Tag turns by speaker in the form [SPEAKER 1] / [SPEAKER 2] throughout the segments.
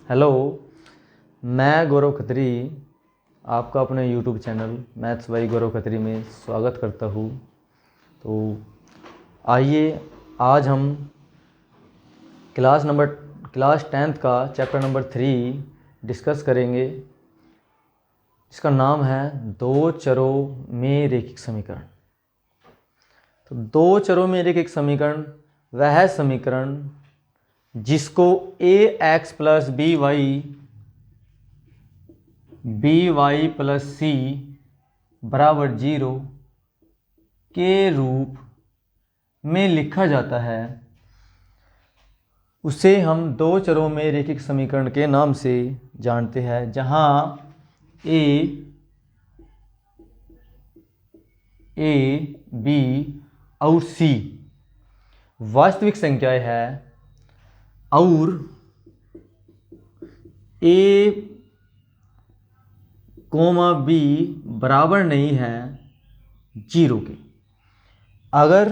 [SPEAKER 1] Hello, मैं गौरव खत्री आपका अपने YouTube चैनल मैथ्स बाई गौरव खत्री में स्वागत करता हूँ। तो आइए आज हम क्लास 10th का चैप्टर नंबर 3 डिस्कस करेंगे, जिसका नाम है दो चरों में रैखिक समीकरण। तो दो चरों में रैखिक समीकरण वह समीकरण जिसको ax plus by plus c बराबर 0 के रूप में लिखा जाता है, उसे हम दो चरों में रैखिक समीकरण के नाम से जानते हैं, जहां a, b और c वास्तविक संख्याएं हैं और a, b बराबर नहीं है 0 के। अगर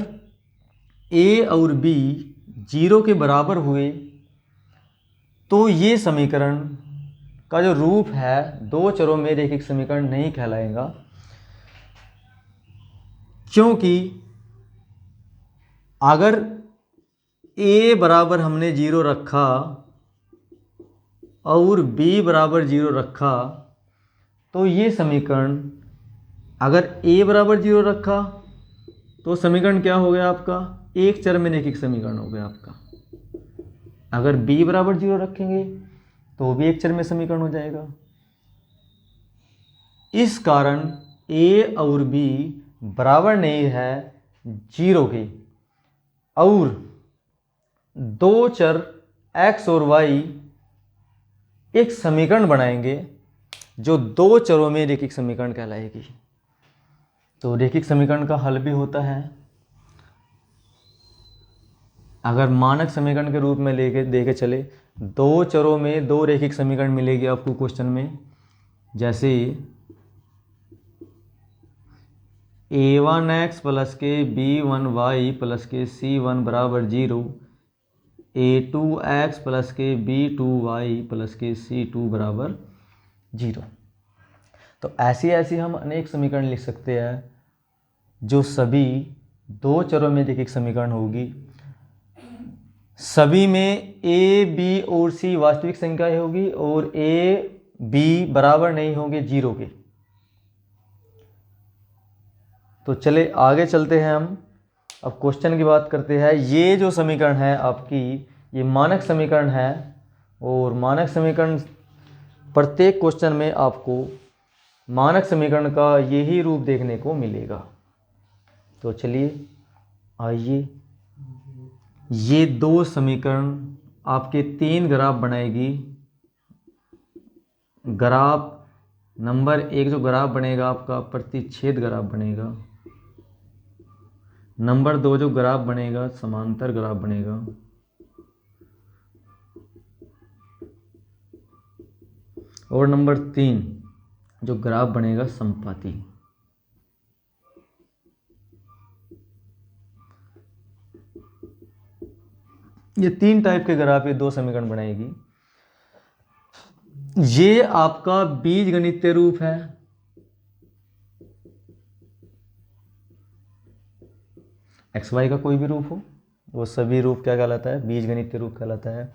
[SPEAKER 1] a और b 0 के बराबर हुए तो ये समीकरण का जो रूप है दो चरों में रैखिक समीकरण नहीं कहलाएगा, क्योंकि अगर a बराबर हमने 0 रखा और b बराबर 0 रखा तो ये समीकरण, अगर a बराबर 0 रखा तो समीकरण क्या हो गया आपका, एक चर में रैखिक समीकरण हो गया आपका। अगर b बराबर 0 रखेंगे तो भी एक चर में समीकरण हो जाएगा। इस कारण a और b बराबर नहीं है 0 के, और दो चर x और y एक समीकरण बनाएंगे जो दो चरों में रैखिक समीकरण कहलाएगी। तो रैखिक समीकरण का हल भी होता है, अगर मानक समीकरण के रूप में लेके देखे चले, दो चरों में दो रैखिक समीकरण मिलेगी आपको क्वेश्चन में, जैसे a1x प्लस के b1y प्लस के c1 बराबर 0, a2x प्लस के b2y प्लस के c2 बराबर 0। तो ऐसी हम अनेक समीकरण लिख सकते हैं जो सभी दो चरों में रैखिक समीकरण होगी। सभी में a, b और c वास्तविक संख्याएं होगी और a, b बराबर नहीं होंगे 0 के। तो चले आगे चलते हैं, हम अब क्वेश्चन की बात करते हैं। ये जो समीकरण है आपकी, ये मानक समीकरण है, और मानक समीकरण प्रत्येक क्वेश्चन में आपको मानक समीकरण का यही रूप देखने को मिलेगा। तो चलिए आइए, ये दो समीकरण आपके 3 ग्राफ बनाएगी। ग्राफ नंबर 1 जो ग्राफ बनेगा आपका प्रतिच्छेद ग्राफ बनेगा। नंबर 2 जो ग्राफ बनेगा समांतर ग्राफ बनेगा। और नंबर 3 जो ग्राफ बनेगा समपाती। ये 3 टाइप के ग्राफ, ये दो समीकरण बनाएगी। ये आपका बीजगणितीय रूप है। एक्स वाई का कोई भी रूप हो, वो सभी रूप क्या कहलाता है, बीजगणितीय रूप कहलाता है।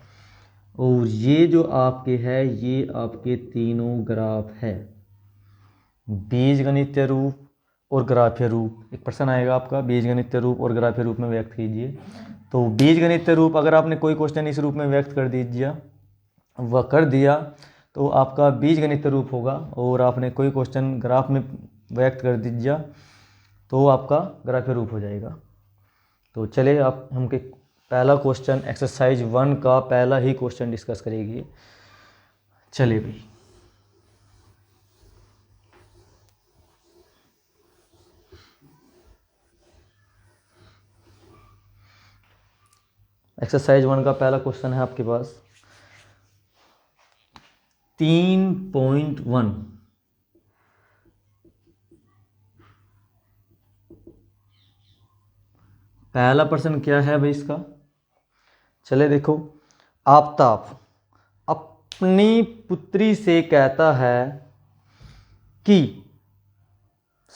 [SPEAKER 1] और ये जो आपके है, ये आपके तीनों ग्राफ है, बीजगणितीय रूप और ग्राफीय रूप। एक प्रश्न आएगा आपका, बीजगणितीय रूप और ग्राफीय रूप में व्यक्त कीजिए। तो बीजगणितीय रूप, अगर आपने कोई क्वेश्चन इस रूप में व्यक्त कर दिया तो आपका बीजगणितीय रूप होगा, और आपने कोई क्वेश्चन ग्राफ में व्यक्त कर दीजिए तो आपका ग्राफीय रूप हो जाएगा। तो चले आप हमके पहला क्वेश्चन एक्सरसाइज 1 का पहला ही क्वेश्चन डिस्कस करेगी। चले भाई, एक्सरसाइज 1 का पहला क्वेश्चन है आपके पास 3.1। पहला प्रश्न क्या है भाई इसका, चले देखो। आफताब, अब अपनी पुत्री से कहता है कि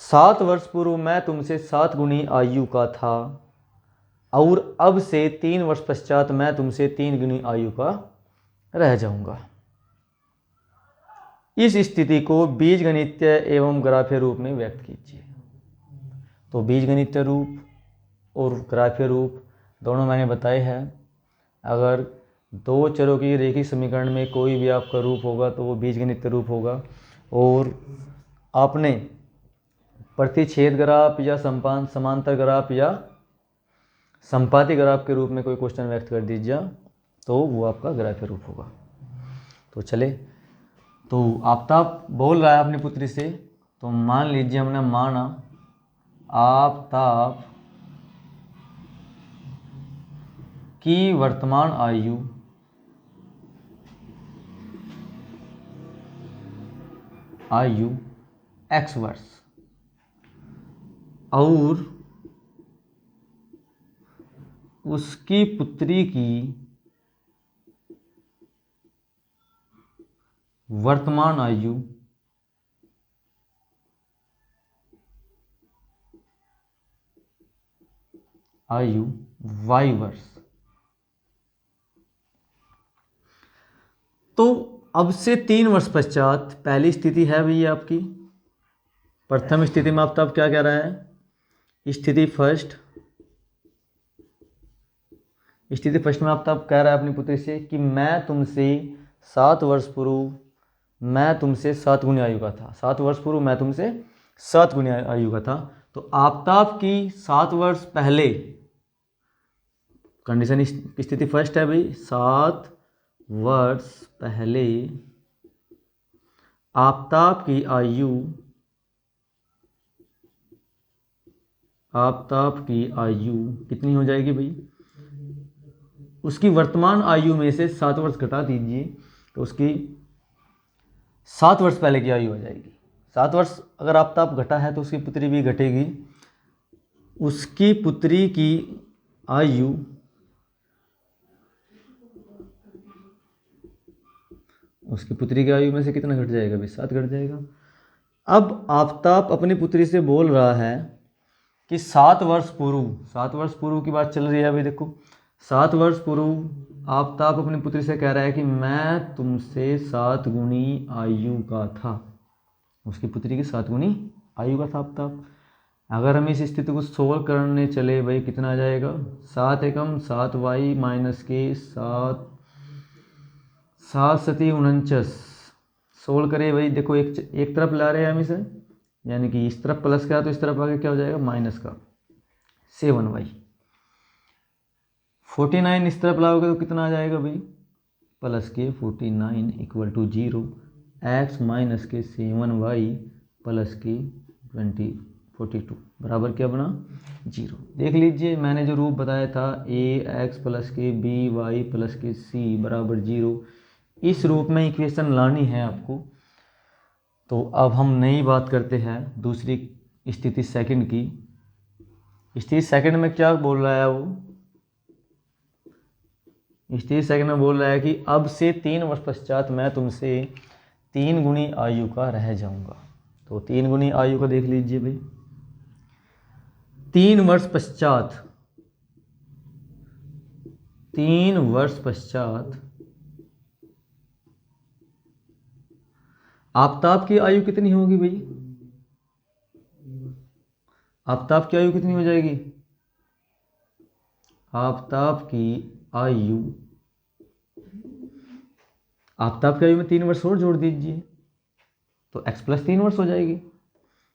[SPEAKER 1] 7 वर्ष पूर्व मैं तुमसे 7 गुनी आयु का था और अब से 3 वर्ष पश्चात मैं तुमसे 3 गुनी आयु का रह जाऊंगा। इस स्थिति को बीजगणितीय एवं ग्राफीय रूप में व्यक्त कीजिए। तो बीजगणितीय रूप और ग्राफीय रूप दोनों मैंने बताए हैं। अगर दो चरों की रेखीय समीकरण में कोई भी आपका रूप होगा तो वो बीजगणितीय रूप होगा। और आपने प्रतिच्छेद ग्राफ या समांतर ग्राफ या संपाती ग्राफ के रूप में कोई क्वेश्चन व्यक्त कर दीजिए तो वो आपका ग्राफीय रूप होगा। तो चले, तो आफ्ताब बोल रहा है अपनी पुत्री से, तो मान लीजिए हमने माना आफ्ताब की वर्तमान आयु x वर्ष और उसकी पुत्री की वर्तमान आयु y वर्ष। तो अब से 3 वर्ष पश्चात पहली स्थिति है भैया आपकी, प्रथम स्थिति में आफ्ताब क्या कह रहा है, स्थिति फर्स्ट में आफ्ताब कह रहा है अपनी पुत्री से कि मैं तुमसे 7 वर्ष पूर्व मैं तुमसे 7 गुनी आयु का था। 7 वर्ष पूर्व मैं तुमसे 7 गुनी आयु का था। तो आफ्ताब की 7 वर्ष पहले कंडीशन स्थिति फर्स्ट है भाई, 7 वर्ष पहले आफ्ताब की आयु कितनी हो जाएगी भाई, उसकी वर्तमान आयु में से 7 वर्ष घटा दीजिए तो उसकी 7 वर्ष पहले की आयु हो जाएगी। 7 वर्ष अगर आफ्ताब घटा है तो उसकी पुत्री भी घटेगी। उसकी पुत्री की आयु में से कितना घट जाएगा भाई, 7 घट जाएगा। अब आफ्ताब अपनी पुत्री से बोल रहा है कि 7 वर्ष पूर्व की बात चल रही है अभी। देखो 7 वर्ष पूर्व आफ्ताब अपनी पुत्री से कह रहा है कि मैं तुमसे 7 गुनी आयु का था। उसकी पुत्री की 7 गुनी आयु का था आफ्ताब। अगर हम इस स्थिति को सोल्व करने चले भाई कितना आ जाएगा, 7 एकम 7 वाई माइनस के 7 7 49। सोल्व करें भाई, देखो एक तरफ ला रहे हैं हम इसे, यानी कि इस तरफ प्लस का तो इस तरफ आगे क्या हो जाएगा माइनस का 7 वाई। 49 इस तरफ लाओगे तो कितना आ जाएगा भाई, प्लस के 49 इक्वल टू 0 एक्स माइनस के 7 वाई प्लस के 42 बराबर क्या बना 0। देख लीजिए मैंने जो रूप बताया था ए एक्स प्लस के बी वाई प्लस के सी बराबर 0, इस रूप में इक्वेशन लानी है आपको। तो अब हम नई बात करते हैं दूसरी स्थिति सेकंड की। स्थिति सेकंड में क्या बोल रहा है वो, स्थिति सेकंड में बोल रहा है कि अब से 3 वर्ष पश्चात मैं तुमसे 3 गुनी आयु का रह जाऊंगा। तो 3 गुनी आयु का देख लीजिए भाई, 3 वर्ष पश्चात आफ्ताब की आयु कितनी होगी भाई, आफ्ताब की आयु कितनी हो जाएगी, आफ्ताब की आयु में 3 वर्ष और जोड़ दीजिए तो x प्लस 3 वर्ष हो जाएगी।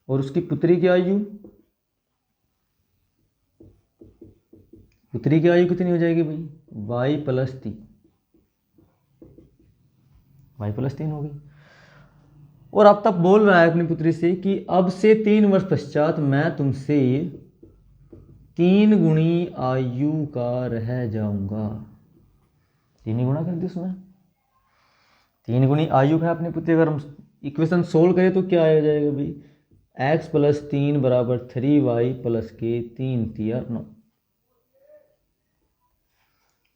[SPEAKER 1] और उसकी पुत्री की आयु कितनी हो जाएगी भाई, y प्लस 3 होगी। और अब तक बोल रहा है अपनी पुत्री से कि अब से 3 वर्ष पश्चात मैं तुमसे 3 गुनी आयु का रह जाऊंगा। 3 गुणा कर दी उसमें, 3 गुनी आयु है अपनी पुत्री। अगर हम इक्वेशन सोल्व करें तो क्या आ जाएगा भाई, x प्लस 3 बराबर 3y प्लस के 3 तिया 9।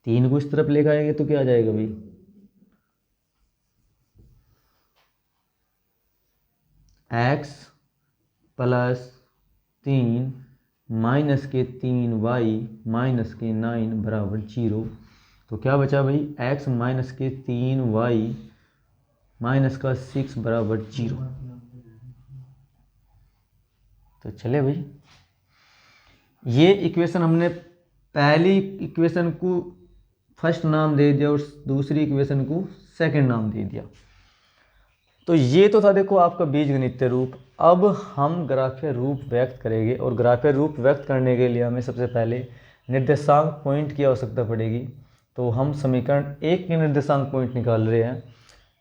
[SPEAKER 1] 3 को इस तरफ लेकर आएंगे तो क्या आ जाएगा भाई, x प्लस 3 माइनस के 3y माइनस के 9 बराबर 0। तो क्या बचा भाई, x माइनस के 3y माइनस का 6 बराबर 0। तो चले भाई, ये इक्वेशन हमने पहली इक्वेशन को फर्स्ट नाम दे दिया और दूसरी इक्वेशन को सेकंड नाम दे दिया। तो ये तो था देखो आपका बीजगणितीय रूप। अब हम ग्राफीय रूप व्यक्त करेंगे, और ग्राफीय रूप व्यक्त करने के लिए हमें सबसे पहले निर्देशांक पॉइंट की आवश्यकता पड़ेगी। तो हम समीकरण 1 के निर्देशांक पॉइंट निकाल रहे हैं।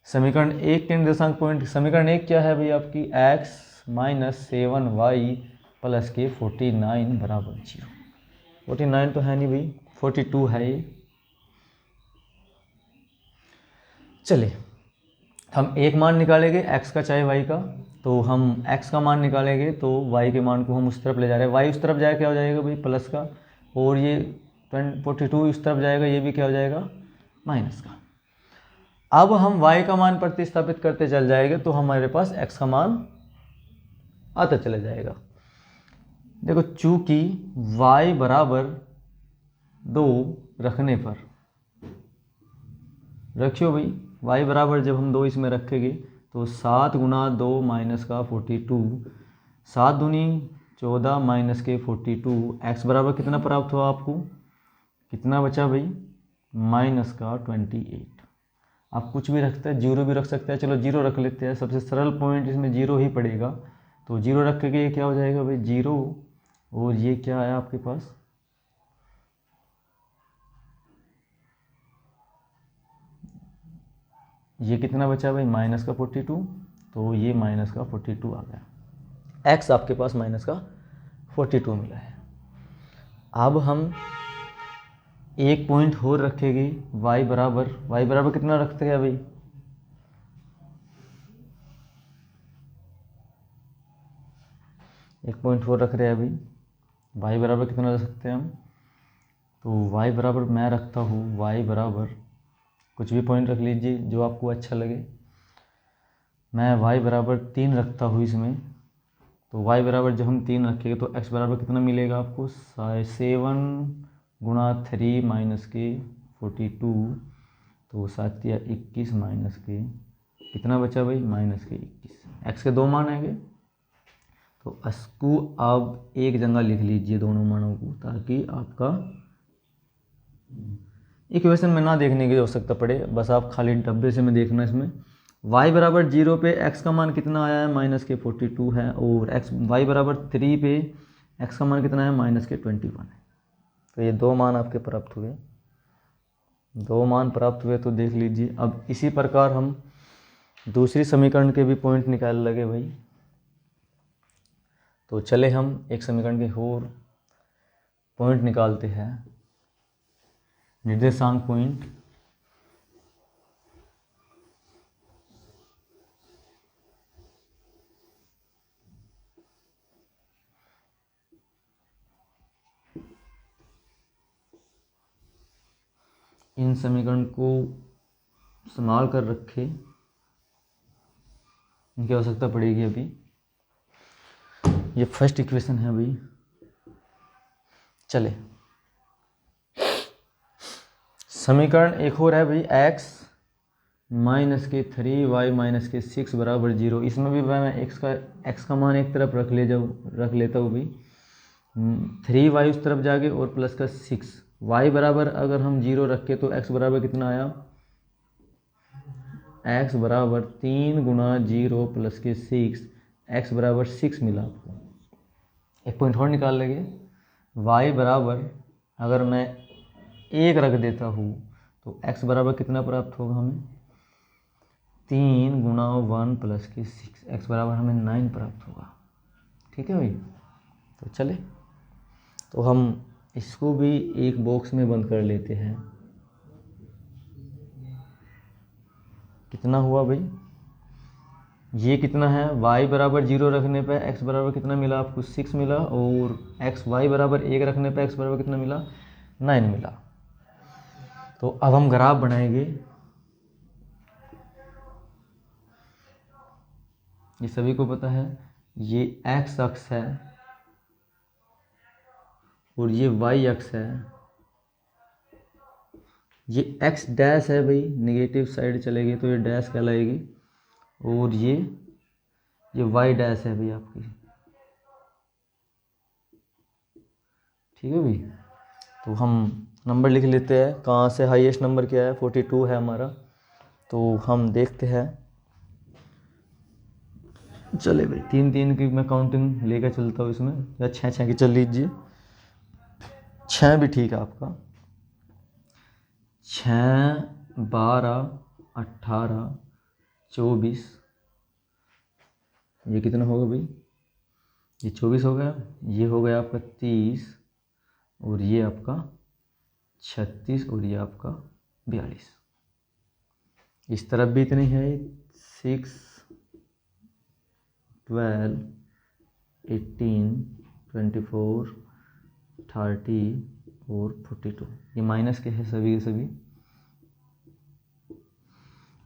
[SPEAKER 1] समीकरण 1 के निर्देशांक पॉइंट, समीकरण 1 क्या है भाई आपकी, x माइनस 7y प्लस के 49 बराबर 0। 49 तो है नहीं भाई, 42 है ये। चलिए हम एक मान निकालेंगे x का चाहे y का। तो हम x का मान निकालेंगे तो y के मान को हम उस तरफ ले जा रहे हैं, y उस तरफ जाए क्या हो जाएगा भाई, प्लस का, और ये 42 इस तरफ जाएगा, ये भी क्या हो जाएगा, माइनस का। अब हम y का मान प्रतिस्थापित करते चल जाएंगे तो हमारे पास x का मान आता चला जाएगा। देखो चूंकि y बराबर 2 रखने पर, रखियो भाई, y बराबर जब हम 2 इसमें रखेंगे तो 7 गुना 2 माइनस का 42, 7 दूनी 14 माइनस के 42, x बराबर कितना प्राप्त हुआ आपको, कितना बचा भाई, माइनस का 28। आप कुछ भी रखते हैं, जीरो भी रख सकते हैं, चलो जीरो रख लेते हैं, सबसे सरल पॉइंट इसमें जीरो ही पड़ेगा। तो जीरो रख के ये क्या हो जाएगा भाई, जीरो, और ये क्या आया आपके पास, ये कितना बचा भाई, माइनस का 42। तो ये माइनस का 42 आ गया, x आपके पास माइनस का 42 मिला है। अब हम एक पॉइंट और रखेंगे, y बराबर कितना रखते हैं भाई, एक पॉइंट और रख रहे हैं अभी, y बराबर कितना रख सकते हैं हम, तो y बराबर मैं रखता हूँ, y बराबर कुछ भी पॉइंट रख लीजिए जो आपको अच्छा लगे। मैं y बराबर 3 रखता हूँ इसमें। तो y बराबर जब हम 3 रखेंगे तो x बराबर कितना मिलेगा आपको, 7 गुणा 3 माइनस के 42, तो 7 या 21 माइनस के कितना बचा भाई, माइनस के 21। x के दो मान आएंगे तो इसको आप एक जगह लिख लीजिए दोनों मानों को, ताकि आपका इक्वेशन में ना देखने की आवश्यकता पड़े, बस आप खाली डब्बे से में देखना। इसमें y बराबर 0 पे x का मान कितना आया है, माइनस के 42 है, और y बराबर 3 पे x का मान कितना है, माइनस के 21 है। तो ये दो मान आपके प्राप्त हुए, दो मान प्राप्त हुए। तो देख लीजिए, अब इसी प्रकार हम दूसरी समीकरण के भी पॉइंट निकाल लगे भाई। तो चले हम एक समीकरण के और पॉइंट निकालते हैं, निर्देशांक पॉइंट। इन समीकरण को संभाल कर रखे, इनकी आवश्यकता पड़ेगी अभी। ये फर्स्ट इक्वेशन है अभी। चले समीकरण एक और है भाई, x माइनस के 3y माइनस के 6 बराबर 0। इसमें भी मैं x का मान एक तरफ रख लेता हूँ भाई, 3y उस तरफ जाके और प्लस का 6, y बराबर अगर हम 0 रखे तो x बराबर कितना आया, x बराबर 3 गुना 0 प्लस के 6, x बराबर 6 मिला आपको। एक पॉइंट और निकाल लेंगे, y बराबर अगर मैं 1 रख देता हूँ तो x बराबर कितना प्राप्त होगा हमें, 3 गुना 1 प्लस के 6, x बराबर हमें 9 प्राप्त होगा। ठीक है भाई। तो चले, तो हम इसको भी एक बॉक्स में बंद कर लेते हैं। कितना हुआ भाई, ये कितना है, y बराबर 0 रखने पे x बराबर कितना मिला आपको, 6 मिला, और y बराबर 1 रखने पे x बराबर कितना मिला, 9 मिला। तो अब हम ग्राफ बनाएंगे। ये सभी को पता है। ये एक्स अक्ष है और ये वाई अक्ष है। ये एक्स डैश है भाई, नेगेटिव साइड चलेगी तो ये डैश कहलाएगी, और ये वाई डैश है भाई आपकी। ठीक है भाई। तो हम नंबर लिख लेते हैं, कहाँ से हाईएस्ट नंबर क्या है, 42 है हमारा। तो हम देखते हैं, चले भाई 3-3 की मैं काउंटिंग लेकर चलता हूँ इसमें, या 6-6 की चल लीजिए। 6 भी ठीक है आपका। 6, 12, 18, 24, ये कितना होगा भाई, ये 24 हो गया। ये हो गया आपका 30, और ये आपका 36, और ये आपका 42। इस तरफ भी इतनी है, 6, 12, 18, 24, 30 और 42। ये माइनस के है सभी के सभी।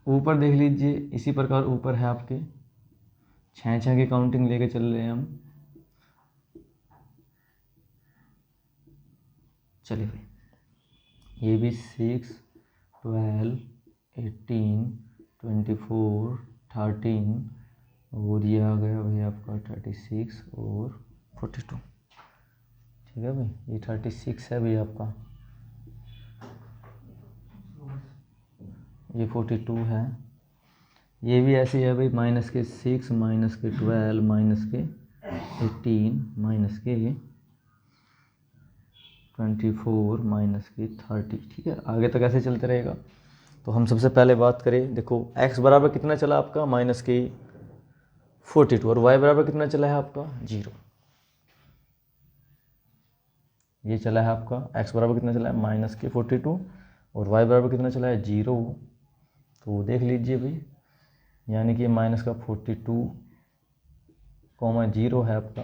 [SPEAKER 1] ऊपर देख लीजिए, इसी प्रकार ऊपर है आपके 6-6 की काउंटिंग लेके चल रहे हैं हम। चलिए भाई, ये भी 6, 12, 18, 24, 13, और ये आ गया भाई आपका 36 और 42। ठीक है भाई, ये 36 है भाई आपका, ये 42 है। ये भी ऐसे है भाई, -6, -12, -18, -24, -30। ठीक है, आगे तक ऐसे चलते रहेगा। तो हम सबसे पहले बात करें, देखो x बराबर कितना चला आपका, -42, और y बराबर कितना चला है आपका 0। ये चला है आपका x बराबर कितना चला है, -42, और y बराबर कितना चला है 0। तो देख लीजिए भाई, यानी कि -42,0 है आपका।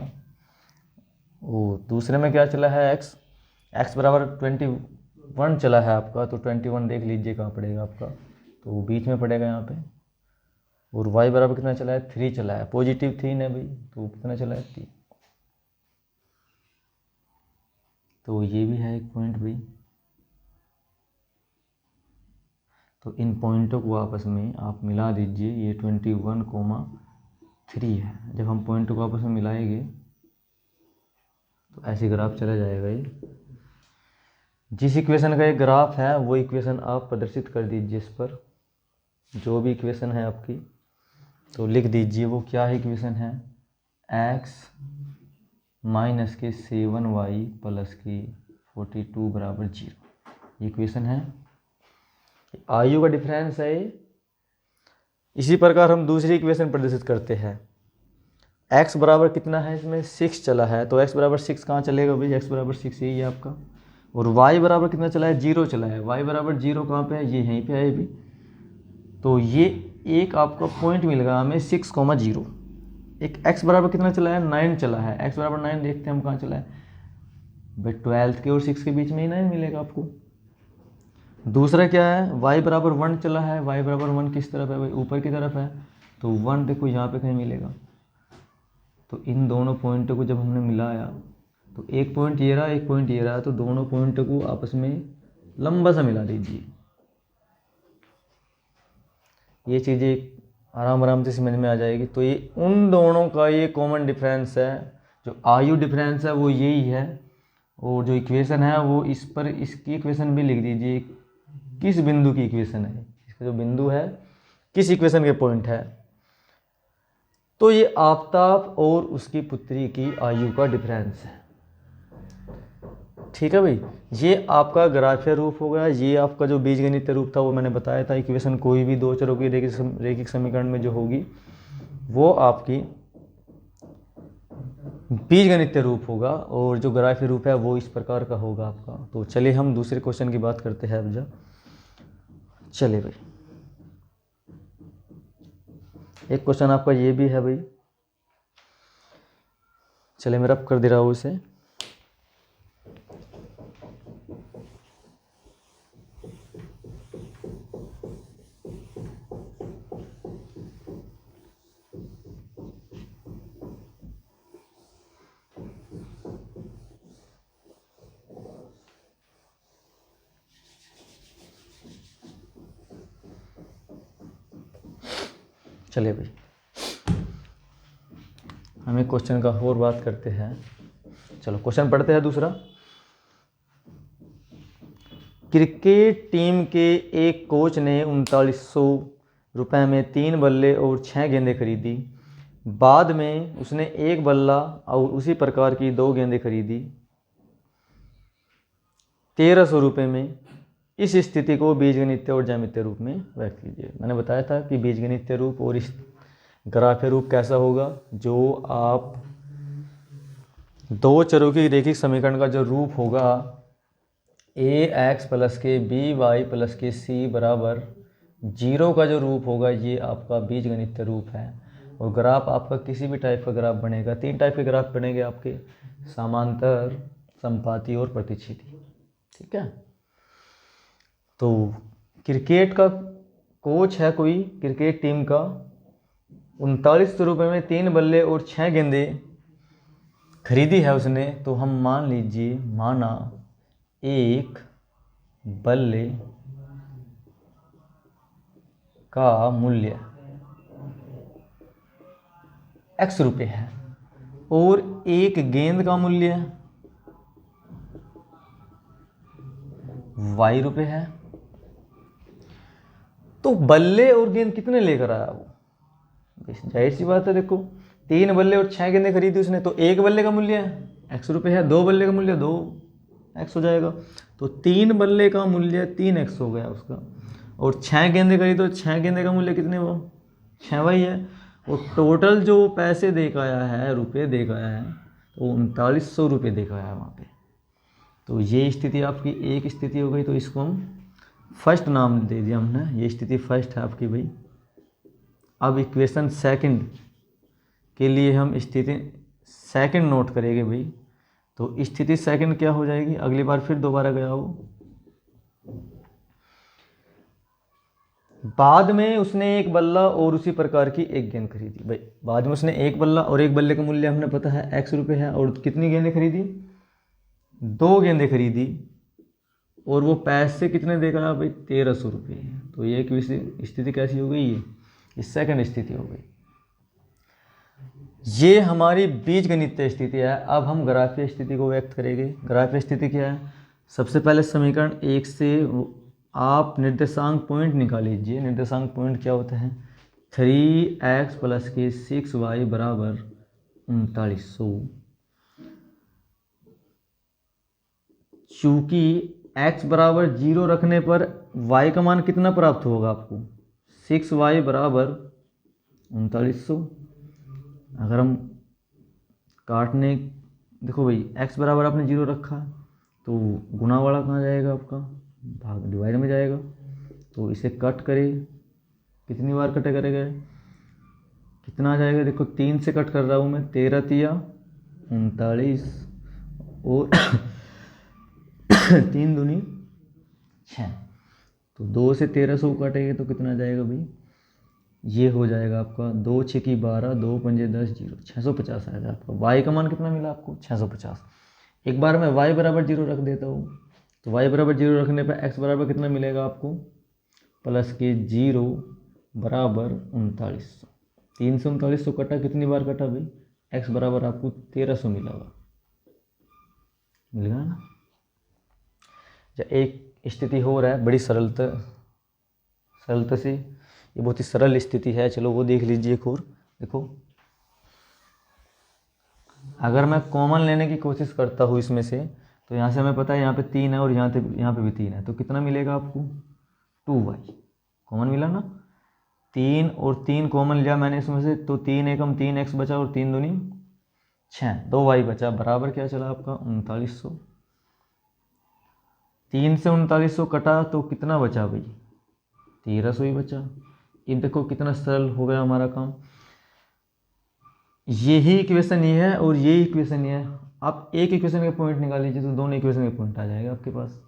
[SPEAKER 1] और दूसरे में क्या चला है, x बराबर 21 चला है आपका। तो 21 देख लीजिए कहाँ पड़ेगा आपका, तो बीच में पड़ेगा यहाँ पे। और y बराबर कितना चला है, 3 चला है, पॉजिटिव 3 है भाई, तो कितना चला है 3। तो ये भी है एक पॉइंट भाई। तो इन पॉइंटों को आपस में आप मिला दीजिए, ये 21,3 है। जब हम पॉइंटों को आपस में मिलाएंगे तो ऐसे ग्राफ चला जाएगा। ये जिस इक्वेशन का एक ग्राफ है वो इक्वेशन आप प्रदर्शित कर दीजिए इस पर, जो भी इक्वेशन है आपकी तो लिख दीजिए। वो क्या है इक्वेशन है, x - 7y + 42 बराबर 0। इक्वेशन है, आयु का डिफरेंस है। इसी प्रकार हम दूसरी इक्वेशन प्रदर्शित करते हैं। x बराबर कितना है, इसमें 6 चला है, तो x बराबर 6 कहाँ चलेगा भाई, x बराबर 6 यही है आपका। और y बराबर कितना चला है, 0 चला है। y बराबर 0 कहाँ पे है, ये यहीं पे है भी। तो ये एक आपका पॉइंट मिलेगा हमें 6,0। एक x बराबर कितना चला है, 9 चला है। x बराबर 9 देखते हैं हम कहाँ चला है भाई, 12 के और 6 के बीच में ही 9 मिलेगा आपको। दूसरा क्या है, y बराबर 1 चला है। y बराबर 1 किस तरफ है भाई, ऊपर की तरफ है, तो 1 देखो यहाँ पे कहीं मिलेगा। तो इन दोनों पॉइंटों को जब हमने मिलाया तो एक पॉइंट ये रहा, एक पॉइंट ये रहा, तो दोनों पॉइंटों को आपस में लंबा सा मिला दीजिए। ये चीज़ें आराम आराम से समझ में आ जाएगी। तो ये उन दोनों का ये कॉमन डिफरेंस है, जो आयु डिफरेंस है वो यही है। और जो इक्वेशन है वो इस पर, इसकी इक्वेशन भी लिख दीजिए, किस बिंदु की इक्वेशन है, इसका जो बिंदु है किस इक्वेशन के पॉइंट है। तो ये आफ्ताब और उसकी पुत्री की आयु का डिफरेंस है। ठीक है भाई, ये आपका ग्राफीय रूप हो गया। ये आपका जो बीजगणितीय रूप था वो मैंने बताया था, इक्वेशन कोई भी दो चरों की रैखिक समीकरण में जो होगी वो आपकी बीजगणितीय रूप होगा, और जो ग्राफीय रूप है वो इस प्रकार का होगा आपका। तो चलिए हम दूसरे क्वेश्चन की बात करते हैं अब। जब चलिए भाई, एक क्वेश्चन आपका ये भी है भाई, चलिए मैं रब कर दे रहा हूँ इसे। चलिए भाई, हम एक क्वेश्चन का और बात करते हैं। चलो क्वेश्चन पढ़ते हैं दूसरा। क्रिकेट टीम के एक कोच ने 3900 रुपये में 3 बल्ले और 6 गेंदें खरीदी। बाद में उसने एक बल्ला और उसी प्रकार की 2 गेंदें खरीदी 1300 रुपये में। इस स्थिति को बीजगणितीय और ज्यामितीय रूप में व्यक्त कीजिए। मैंने बताया था कि बीजगणितीय रूप और इस ग्राफीय रूप कैसा होगा, जो आप दो चरों की रैखिक समीकरण का जो रूप होगा ax प्लस के by प्लस के c बराबर 0 का जो रूप होगा, ये आपका बीजगणितीय रूप है। और ग्राफ आपका किसी भी टाइप का ग्राफ बनेगा, 3 टाइप के ग्राफ बनेंगे आपके, समांतर, समपाती और प्रतिच्छेदी। ठीक है। तो क्रिकेट का कोच है कोई, क्रिकेट टीम का, 3900 रुपये में 3 बल्ले और 6 गेंदें खरीदी है उसने। तो हम मान लीजिए, माना एक बल्ले का मूल्य x रुपये है और एक गेंद का मूल्य y रुपये है। तो बल्ले और गेंद कितने लेकर आया वो? जाहिर सी बात है, देखो 3 बल्ले और 6 गेंदें खरीदी उसने, तो एक बल्ले का मूल्य x रुपये है, 2 बल्ले का मूल्य 2x हो जाएगा। तो 3 बल्ले का मूल्य 3x हो गया उसका, और 6 गेंदें खरीदी तो 6 गेंदे का मूल्य कितने वो 6y है। और टोटल जो पैसे दे के आया है, रुपये दे के आया है, तो 3900 रुपये दे के आया वहाँ पे। तो ये स्थिति आपकी एक स्थिति हो गई, तो इसको हम फर्स्ट नाम दे दिया हमने, ये स्थिति फर्स्ट है आपकी भाई। अब इक्वेशन सेकंड के लिए हम स्थिति सेकंड नोट करेंगे भाई। तो स्थिति सेकंड क्या हो जाएगी, अगली बार फिर दोबारा गया हो। बाद में उसने एक बल्ला और उसी प्रकार की एक गेंद खरीदी। भाई बाद में उसने एक बल्ला, और एक बल्ले का मूल्य हमने पता है x रुपये है, और कितनी गेंदें खरीदी, 2 गेंदें खरीदी, और वो पैसे कितने देगा भाई 1300 रुपये। तो ये स्थिति कैसी हो गई, ये सेकंड स्थिति हो गई। ये हमारी बीजगणितीय स्थिति है। अब हम ग्राफीय स्थिति को व्यक्त करेंगे। ग्राफीय स्थिति क्या है, सबसे पहले समीकरण 1 से आप निर्देशांक पॉइंट निकाल लीजिए। निर्देशांक पॉइंट क्या होते हैं, 3x प्लस के 6y बराबर 3900। चूँकि x बराबर 0 रखने पर y का मान कितना प्राप्त होगा आपको, 6y बराबर 3900। अगर हम काटने, देखो भाई x बराबर आपने 0 रखा, तो गुना वाला कहाँ जाएगा आपका, भाग डिवाइड में जाएगा। तो इसे कट करें, कितनी बार कटे करेगा, कितना आ जाएगा, देखो 3 से कट कर रहा हूँ मैं, 13 तिया 39 और 3 दूनी 6। तो 2 से 1300 काटेंगे तो कितना जाएगा भाई, ये हो जाएगा आपका 2 6 की 12, 2 पंजे 10, 0 650 आएगा आपका। y का मान कितना मिला आपको 650। एक बार मैं y बराबर 0 रख देता हूँ, तो y बराबर 0 रखने पर x बराबर कितना मिलेगा आपको, प्लस के 0 बराबर 3900। 3 से 3900 कटा, कितनी बार कटा भाई, x बराबर आपको 1300 मिला हुआ, मिल गया ना। एक स्थिति हो रहा है बड़ी सरलता से, ये बहुत ही सरल स्थिति है, चलो वो देख लीजिए एक और। देखो अगर मैं कॉमन लेने की कोशिश करता हूँ इसमें से, तो यहाँ से हमें पता है यहाँ पे 3 है और यहाँ पे भी 3 है, तो कितना मिलेगा आपको 2y कॉमन मिला ना। 3 और 3 कॉमन लिया मैंने इसमें से, तो 3 एकम 3x बचा और 3 दूनी 6, 2y बचा, बराबर क्या चला आपका 3900। 3 से 3900 कटा तो कितना बचा भाई 1300 ही बचा। ये देखो कितना सरल हो गया हमारा काम। यही इक्वेशन ये है और ये इक्वेशन ये है। आप एक इक्वेशन के पॉइंट निकाल लीजिए तो दोनों इक्वेशन के पॉइंट आ जाएगा आपके पास।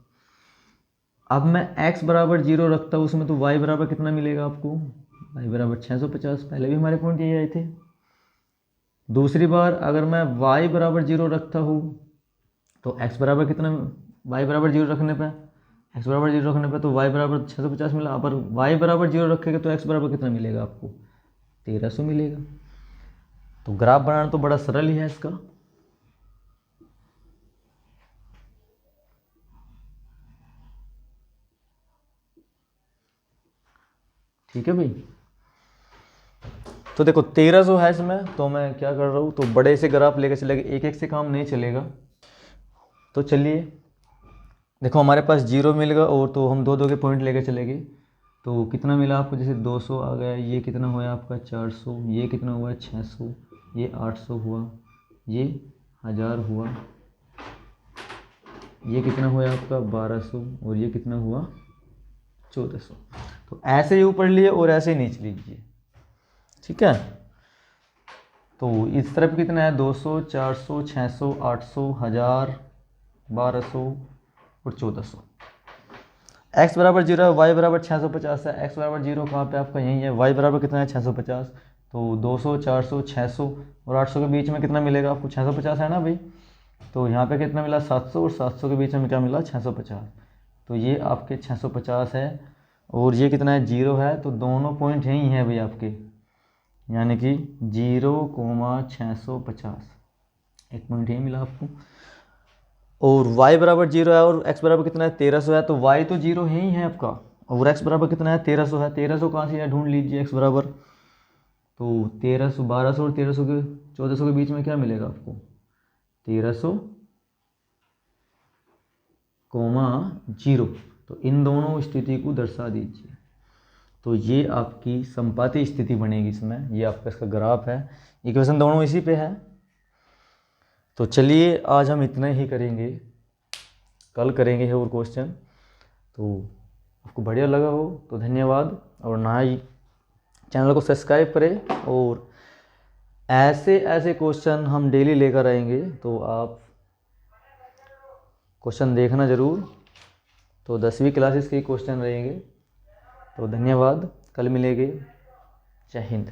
[SPEAKER 1] अब मैं x बराबर 0 रखता हूँ उसमें, तो y बराबर कितना मिलेगा आपको, y बराबर 650। पहले भी हमारे पॉइंट यही आए थे। दूसरी बार अगर मैं y बराबर 0 रखता हूँ तो x बराबर कितना, y बराबर 0 रखने पर x बराबर 0 रखने पर तो y बराबर 650 मिला। पर y बराबर 0 रखेगा तो x बराबर कितना मिलेगा आपको 1300 मिलेगा। तो ग्राफ बनाना तो बड़ा सरल ही है इसका। ठीक है भाई। तो देखो 1300 है इसमें, तो मैं क्या कर रहा हूँ, तो बड़े से ग्राफ लेकर चलेगा, एक एक से काम नहीं चलेगा। तो चलिए देखो हमारे पास जीरो मिल गया, और तो हम दो दो के पॉइंट लेकर चलेंगे। तो कितना मिला आपको, जैसे 200 आ गया, ये कितना हुआ आपका 400, ये कितना हुआ 600, ये 800 हुआ, ये 1000 हुआ, ये कितना हुआ आपका 1200, और ये कितना हुआ 1400। तो ऐसे ही ऊपर लिए और ऐसे ही नीचे लीजिए। ठीक है। तो इस तरफ कितना है 200, 400, 600, 800, 1000, 1200 और 1400। x बराबर 0 है, y बराबर 650 है। x बराबर 0 कहाँ पे आपका यही है, y बराबर कितना है 650। तो 200, 400, 600 और 800 के बीच में कितना मिलेगा आपको, 650 है ना भाई। तो यहाँ पे कितना मिला 700, और 700 के बीच में क्या मिला 650। तो ये आपके 650 है, और ये कितना है 0 है। तो दोनों पॉइंट यही हैं भाई आपके, यानी कि 0,650, एक पॉइंट यही मिला आपको। और y बराबर 0 है, और x बराबर कितना है 1300 है। तो y तो 0 ही है आपका, और x बराबर कितना है 1300 है। 1300 कहाँ से है, ढूंढ लीजिए x बराबर। तो 1300, 1200 और 1300 के 1400 के बीच में क्या मिलेगा आपको, 1300, 0। तो इन दोनों स्थिति को दर्शा दीजिए। तो ये आपकी संपाती स्थिति बनेगी इसमें, ये आपका इसका ग्राफ है। इक्वेशन दोनों इसी पे है। तो चलिए आज हम इतना ही करेंगे, कल करेंगे और क्वेश्चन। तो आपको बढ़िया लगा हो तो धन्यवाद, और ना ही चैनल को सब्सक्राइब करें, और ऐसे ऐसे क्वेश्चन हम डेली लेकर आएंगे, तो आप क्वेश्चन देखना ज़रूर। तो 10वीं क्लासेस के क्वेश्चन रहेंगे। तो धन्यवाद, कल मिलेंगे। जय हिंद।